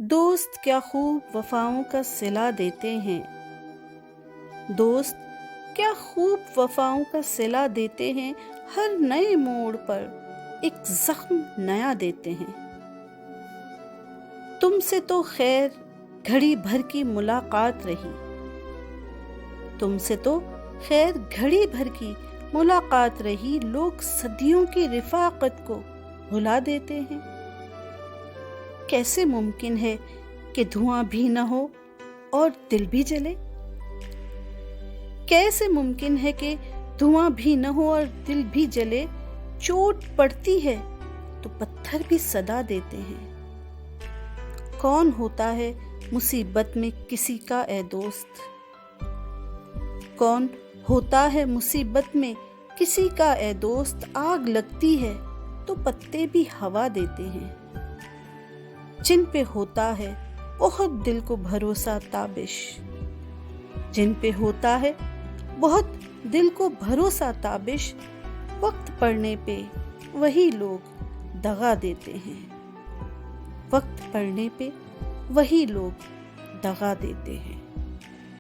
دوست کیا خوب وفاؤں کا صلہ دیتے ہیں، دوست کیا خوب وفاؤں کا صلہ دیتے ہیں، ہر نئے موڑ پر ایک زخم نیا دیتے ہیں۔ تم سے تو خیر گھڑی بھر کی ملاقات رہی، تم سے تو خیر گھڑی بھر کی ملاقات رہی، لوگ صدیوں کی رفاقت کو بھلا دیتے ہیں۔ کیسے ممکن ہے کہ دھواں بھی نہ ہو اور دل بھی جلے؟ کیسے ممکن ہے کہ دھواں بھی نہ ہو اور دل بھی جلے؟ چوٹ پڑتی ہے تو پتھر بھی صدا دیتے ہیں۔ کون ہوتا ہے مصیبت میں کسی کا اے دوست؟ کون ہوتا ہے مصیبت میں کسی کا اے دوست؟ آگ لگتی ہے تو پتے بھی ہوا دیتے ہیں۔ جن پہ ہوتا ہے بہت دل کو بھروسہ تابش، جن پہ ہوتا ہے بہت دل کو بھروسہ تابش، وقت پڑنے پہ وہی لوگ دغا دیتے ہیں، وقت پڑنے پہ وہی لوگ دغا دیتے ہیں۔